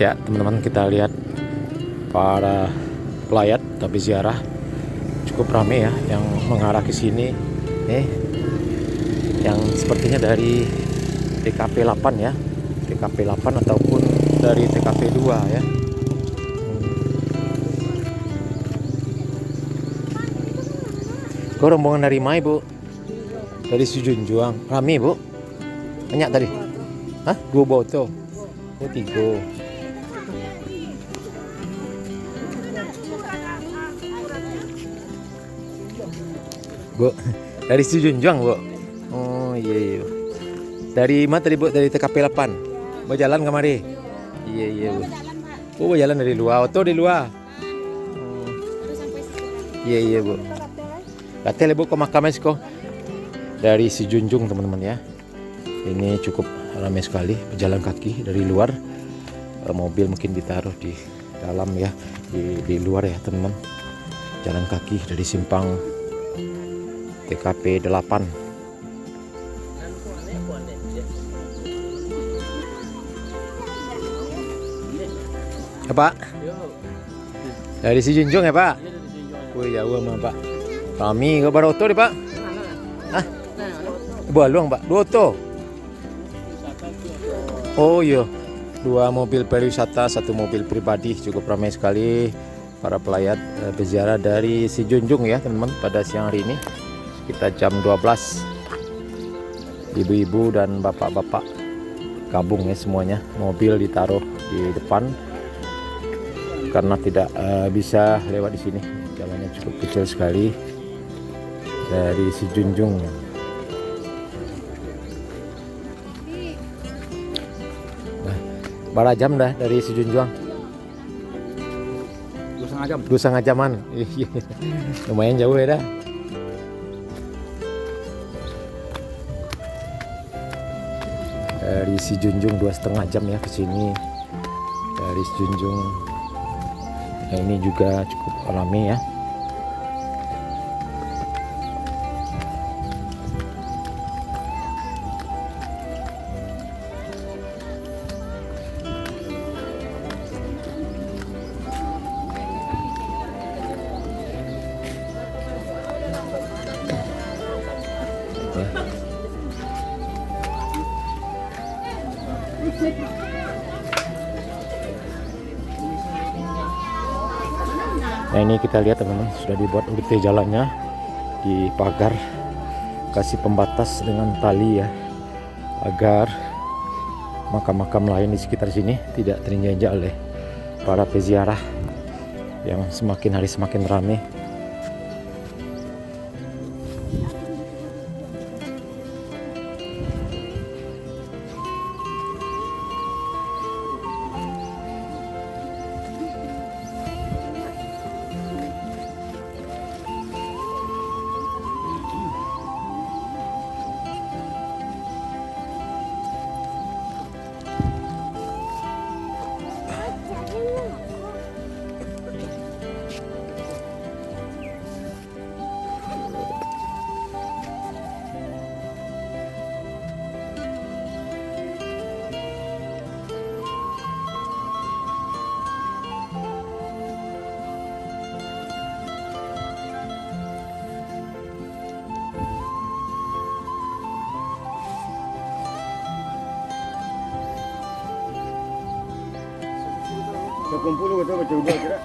Ya teman-teman, kita lihat para pelayat tapi ziarah cukup ramai ya yang mengarah ke sini nih, yang sepertinya dari TKP 8 ya, TKP 8 ataupun dari TKP 2 ya. Kau rombongan dari mana, Bu? Dari Sijunjuang. Rame, Bu? Banyak tadi? Hah? 2 botol? Oh, 3. Bu, dari Sijunjuang, Bu? Oh, iya, iya. Dari mana tadi, Bu? Dari TKP 8? Mau jalan kemari? Iya, iya, Bu. Oh, mau jalan dari luar. Auto di luar. Iya, iya, Bu. Katanya, Bu, ke makam Esko. Dari Sijunjung, teman-teman ya. Ini cukup ramai sekali berjalan kaki dari luar. Mobil mungkin ditaruh di dalam ya, di luar ya, teman-teman. Jalan kaki dari simpang TKP 8. Ya, Pak? Dari Sijunjung ya, Pak? Oh iya, mah, Pak. Kami ke Baroto deh, Pak. Hah? Balong, Pak. Doto. Oh iya, 2 mobil pariwisata, 1 mobil pribadi. Cukup ramai sekali para pelayat berziarah dari Sijunjung ya, teman-teman, pada siang hari ini. Kita jam 12. Ibu-ibu dan bapak-bapak gabung ya semuanya. Mobil ditaruh di depan karena tidak bisa lewat di sini. Jalannya cukup kecil sekali dari Sijunjung. Berapa jam dah dari Sijunjuang? 2,5 jam. 2,5 jaman. Lumayan jauh ya dah. Dari Sijunjung 2,5 jam ya ke sini. Dari Sijunjung. Nah, ini juga cukup ramai ya. Nah, ini kita lihat teman-teman, sudah dibuat urute jalannya di pagar, kasih pembatas dengan tali ya, agar makam-makam lain di sekitar sini tidak terinjak-injak oleh para peziarah yang semakin hari semakin ramai. Kumpul betul betul kira.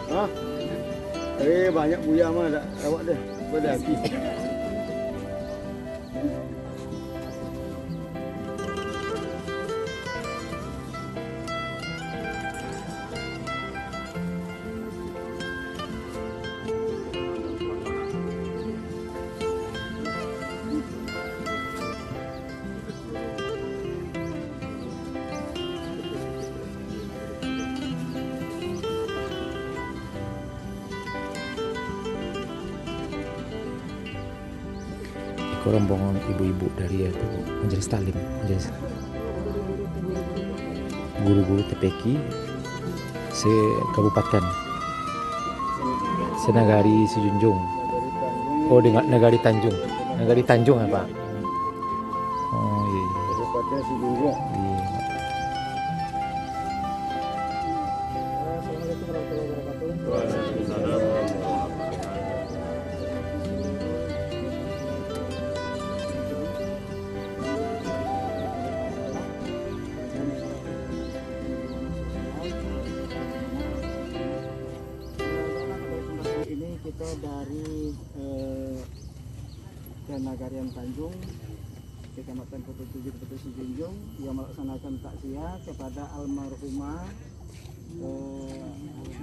Hah? Banyak buaya mah dak lewat deh. Berdaki. Rombongan ibu-ibu dari itu Majelis Taklim, Majelis guru-guru TPQ se-kabupaten Senagari Sijunjung. Oh, dengan Nagari Tanjung. Nagari Tanjung apa? Oh iya. Kabupaten Sijunjung. Iya. kita dari Nagarian Tanjung, Kecamatan Putu Tujuh, Putu Sijunjung, yang melaksanakan takziah kepada almarhumah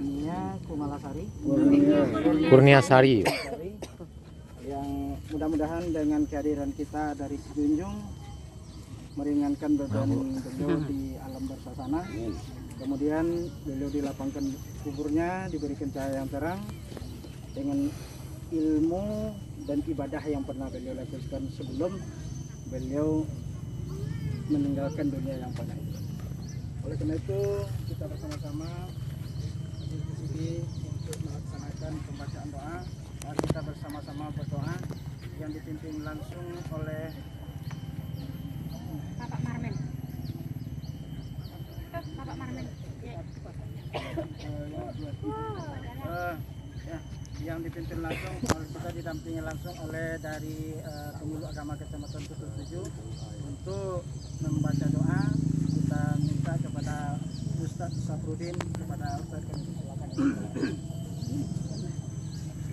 Nia Kumalasari, Kurniasari. yang mudah-mudahan dengan kehadiran kita dari Sijunjung meringankan beban beliau di alam barzah sana. Kemudian beliau dilapangkan kuburnya, diberikan cahaya yang terang dengan ilmu dan ibadah yang pernah beliau lakukan sebelum beliau meninggalkan dunia yang fana itu. Oleh karena itu kita bersama-sama di sini untuk melaksanakan pembacaan doa. Mari kita bersama-sama berdoa yang dipimpin langsung oleh Bapak Marmen. Bapak Marmen. Yang dipimpin langsung oleh kita, didampingi langsung oleh dari Penyuluh Agama Kecamatan Putu Tujuh untuk membaca doa. Kita minta kepada Ustaz Saprudin, kepada Ustaz kami silakan.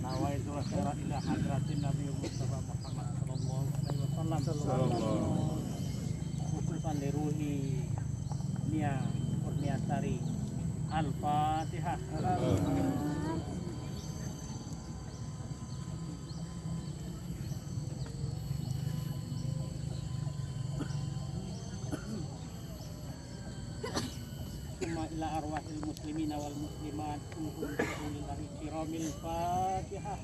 Nawaitu asyara ila hadratin Nabi Mustafa Muhammad sallallahu alaihi wasallam. Mukhlifan li ruhi Nia Kurniasari. Al-Fatihah. Ila arwahil muslimina wal muslimat lillahi kiramil Fatihah.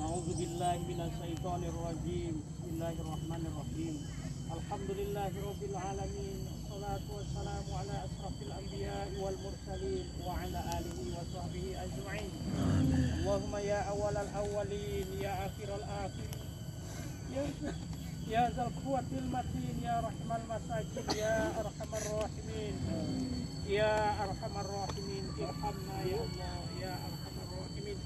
A'udzu billahi minasy syaithanir rajim. Bismillahirrahmanirrahim. Alhamdulillahi rabbil alamin. Wassalatu wassalamu ala asrafil anbiya'i wal mursalin wa ala alihi wa sahbihi ajma'in. Allahumma ya awwalal awwalin, ya akhiral akhirin, ya zal quwwatil matin, ya rahmal masakin, ya arhamar rahimin, ya arhamar rahimin, irhamna ya Allah, ya arhamar rahimin.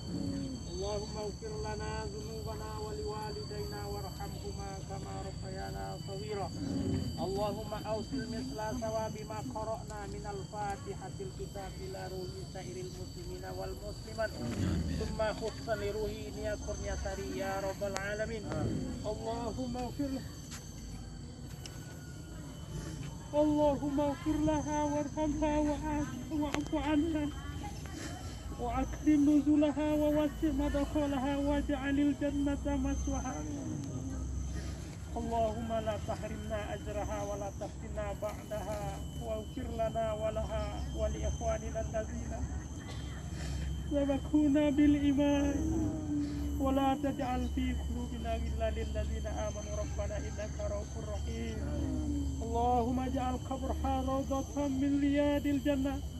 Allahumma ighfir lana dhunubana wa liwalidayna warhamhuma kama rabbayana shaghira. Allahumma awsil misla sawabi ma qara'na minal fatihatil kitab ila ruhi sairil muslimina wal muslimat thumma khussan li ruhi Nia Kurniasari ya rabbal alamin. Allahumma ighfir laha warhamha wa'fu anha وأكرم نزلها ووسع مدخلها واجعل الجنة مثواها. اللهم لا تحرمنا أجرها ولا تفتنا بعدها واغفر لنا ولها ولإخواننا الذين سبقونا بالإيمان ولا تجعل في قلوبنا غلا للذين آمنوا ربنا إنك رؤوف رحيم. اللهم اجعل قبرها روضة من رياض الجنة.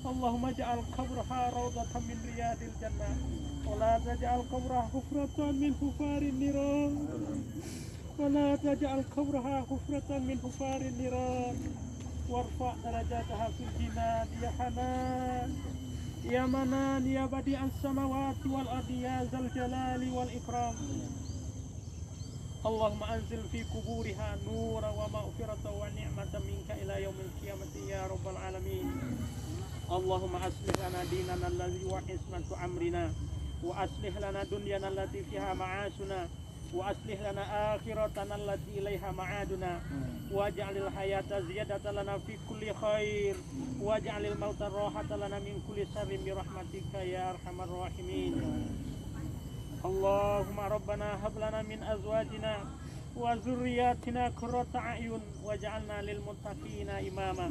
اللهم اجعل قبرها روضة من رياض الجنة ولا تجعل قبرها حفرة من حفار النيران ولا تجعل قبرها حفرة من حفار النيران وارفع درجاتها في الجنان يا حنان يا منان يا بديع السماوات والأرض يا ذا الجلال والإكرام. اللهم أنزل في قبورها نورا ومغفرة ونعمة منك إلى يوم القيامة يا رب العالمين. اللهم أصلح لنا ديننا الذي هو عصمة أمرنا وأصلح لنا دنيانا التي فيها معاشنا وأصلح لنا آخرتنا التي إليها معادنا واجعل الحياة زيادة لنا في كل خير واجعل الموت راحة لنا من كل شر برحمتك يا أرحم الراحمين. اللهم ربنا هب لنا من أزواجنا وذرياتنا قرة أعين واجعلنا للمتقين إماما.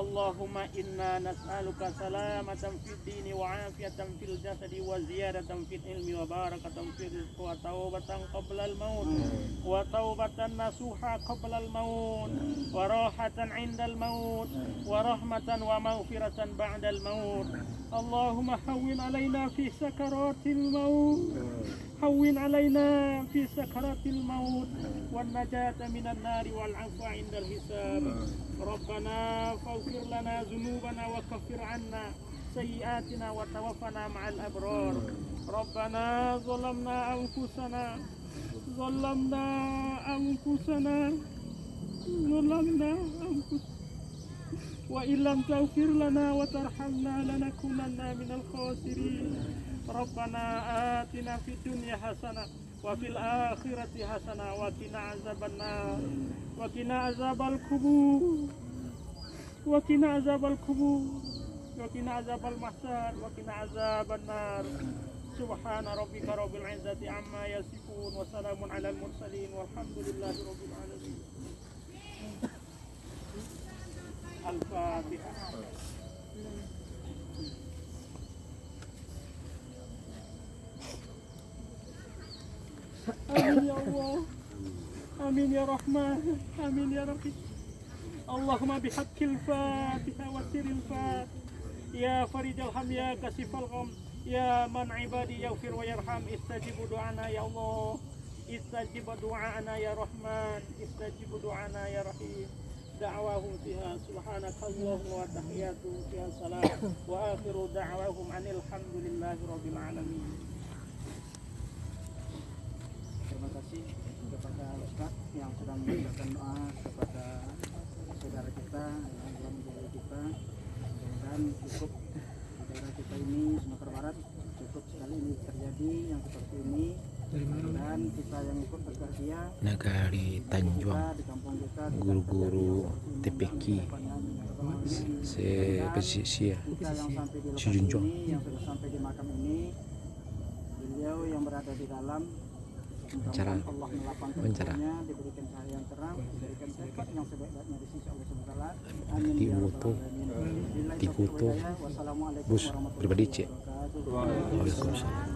اللهم إنا نسألك سلامة في الدين وعافية في الجسد وزيادة في العلم وبركة في الرزق وتوبة قبل الموت وتوبة نصوحا قبل الموت وراحة عند الموت ورحمة ومغفرة بعد الموت. اللهم هون علينا في سكرات الموت هون علينا في سكرات الموت والنجاة من النار والعفو عند الحساب. ربنا فاغفر لنا ذنوبنا وكفر عنا سيئاتنا وتوفنا مع الأبرار. ربنا ظلمنا أنفسنا ظلمنا أنفسنا وإن لم تغفر لنا وترحمنا لنكونن من الخاسرين ربنا آتنا في الدنيا حسنة وفي الآخرة حسنة وقنا عذاب النار وقنا عذاب القبور وقنا عذاب القبور وقنا عذاب المحشر وقنا عذاب النار سبحان ربك رب العزة عما يصفون وسلام على المرسلين والحمد لله رب العالمين. الفاتحة. آمين يا الله آمين يا رحمن آمين يا ربي اللهم بحق الفاتحة وسر الفاتحة يا فرج الهم يا كشف الغم يا من عبادي يغفر ويرحم استجب دعانا يا الله استجب دعانا يا رحمن استجب دعانا يا رحيم دعواهم فيها سبحانك اللهم وتحياتهم فيها سلام وآخر دعواهم عن الحمد لله رب العالمين. Terima kasih kepada Ustaz yang sudah memberikan doa kepada saudara kita yang telah menjadi kita, dan cukup daerah kita ini Sumatera Barat cukup sekali ini terjadi yang seperti ini, dan kita yang ikut berbahagia Nagari Tanjuang, kita di kampung kita guru-guru TPQ pesisir kita yang sampai di lokasi Sejunjung. ini, yang sudah sampai di makam ini, beliau yang berada di dalam, Wawancara. mudah-mudahan Allah melapangkan Wawancara. hatinya, diberikan cahaya yang terang, diberikan sifat yang sebaik-baiknya di sisi Allah Subhanahu wa taala. Amin Di ya rabbal foto. alamin. Billahi Di taufiq foto. wal hidayah. Wassalamualaikum Bus warahmatullahi pribadi cek. wabarakatuh. Waalaikumsalam.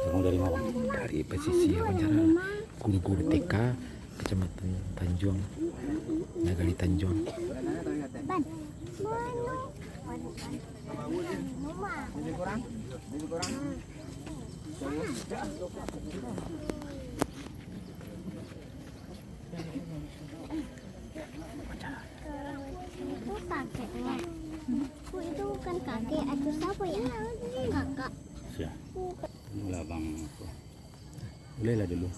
Kamu dari mana? Dari pesisir wawancara guru-guru TK Kecamatan Tanjuang, Nagari Tanjuang. Lebih kurang? Lebih kurang? Itu kakeknya. Aku itu bukan kakek, aku siapa ya? Kakak. Siapa? Inilah bang. Boleh lah dulu.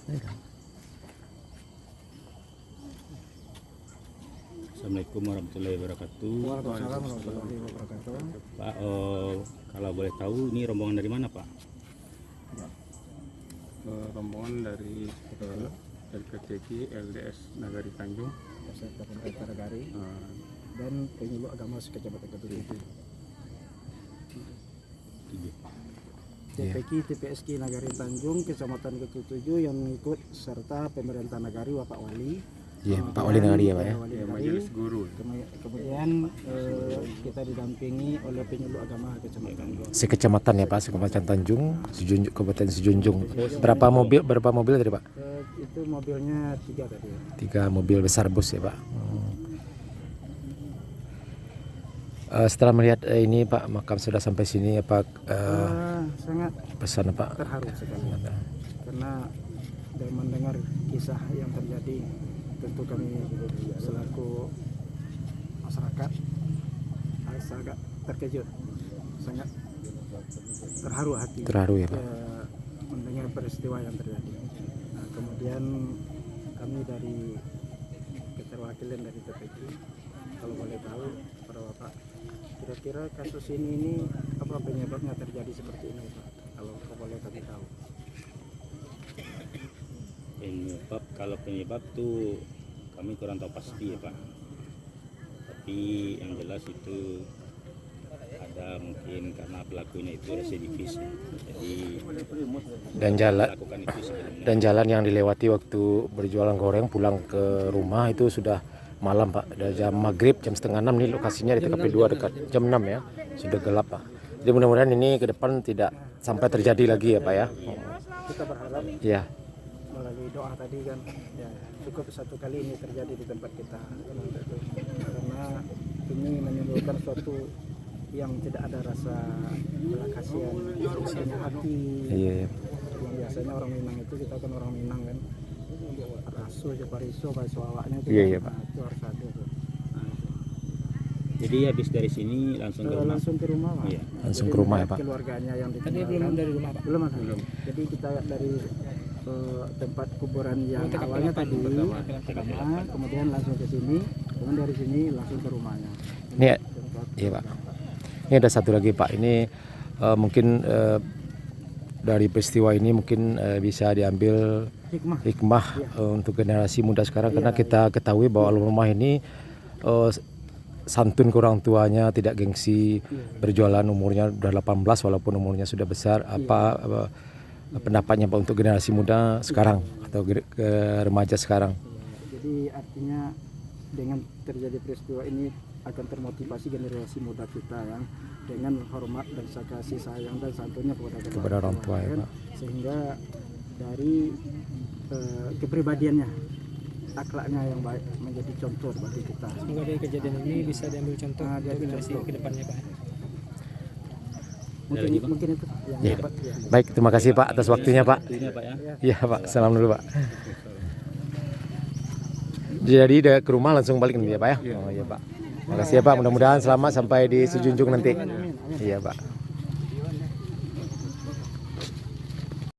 Assalamualaikum warahmatullahi wabarakatuh. Waalaikumsalam warahmatullahi wabarakatuh. Pak, kalau boleh tahu ini rombongan dari mana Pak? Rombongan dari LKTK LDS Nagari Tanjung, Peserta pemerintah Nagari eh, dan penyuluh agama sekecamatan Ketujuh. TPQ TPSK Nagari Tanjung Kecamatan Ketujuh yang mengikut serta pemerintah Nagari Bapak Wali. Iya, Pak Wali Nagari ya Pak ya. Wali ya, Nagari. majelis guru. Kemudian kita didampingi oleh penyuluh agama Kecamatan Sekecamatan ya Pak, Sekecamatan Tanjung, Sejunjung, Kabupaten Sejunjung. Berapa mobil tadi Pak? Itu mobilnya 3 tadi ya. 3 mobil besar bus ya Pak. Setelah melihat ini Pak, makam sudah sampai sini apa Sangat pesan Pak? terharu sekali karena dan mendengar kisah yang terjadi, tentu kami selaku masyarakat agak terkejut, sangat terharu hati Terharu ya Pak. mendengar peristiwa yang terjadi. Nah, kemudian kami dari keterwakilan dari TPQ, kalau boleh tahu para Bapak, kira-kira kasus ini apa penyebabnya terjadi seperti ini Pak? Kalau boleh kami tahu. Penyebab tuh kami kurang tahu pasti ya Pak. Tapi yang jelas itu ada mungkin karena pelakunya itu residivis. Jadi melakukan itu sebelumnya. Dan jalan yang dilewati waktu berjualan goreng pulang ke rumah itu sudah malam Pak. Udah jam maghrib, jam setengah 6 nih lokasinya di TKP 2 dekat jam 6 ya. Sudah gelap Pak. Jadi mudah-mudahan ini ke depan tidak sampai terjadi lagi ya Pak ya. Kita berharap Iya. melalui doa tadi kan, ya cukup satu kali ini terjadi di tempat kita, karena ini menimbulkan suatu yang tidak ada rasa belas kasihan, rasanya hati. Iya. Yang biasanya orang Minang itu, kita kan orang Minang kan, rasu, japariso, baiso awaknya itu, Iya, kan, iya, Pak. nah, itu harus ada tuh. Nah, itu. Jadi habis dari sini langsung ke rumah. Langsung ke rumah Pak. Iya. Langsung Jadi ke rumah ya melihat Pak. keluarganya yang Tadi ditinggalkan. belum dari rumah Pak. Belum ada. Jadi kita dari tempat kuburan yang awalnya tadi pertama, kemudian langsung ke sini, kemudian dari sini langsung ke rumahnya. Ini iya Pak. Ini ada satu lagi Pak. Ini mungkin dari peristiwa ini mungkin bisa diambil Hikmah. hikmah untuk generasi muda sekarang karena kita ketahui bahwa almarhumah ini santun ke orang tuanya, tidak gengsi, berjualan umurnya udah 18 walaupun umurnya sudah besar. Apa pendapatnya Pak untuk generasi muda sekarang atau remaja sekarang? Jadi artinya dengan terjadi peristiwa ini akan termotivasi generasi muda kita yang dengan hormat dan kasih sayang dan santunnya kepada orang tua ya kan? Pak. Sehingga dari kepribadiannya, akhlaknya yang baik menjadi contoh bagi kita. Semoga dari kejadian ini bisa diambil contoh untuk generasi ke depannya Pak. Mungkin itu yang Ya. dapat ya. Baik, terima kasih Pak atas waktunya Pak. Ini Pak ya. Iya Pak, salam dulu Pak. Jadi udah ke rumah langsung balik nih ya Pak ya? Oh iya Pak. Terima kasih ya Pak, mudah-mudahan selamat sampai di Sejunjung nanti. Iya Pak.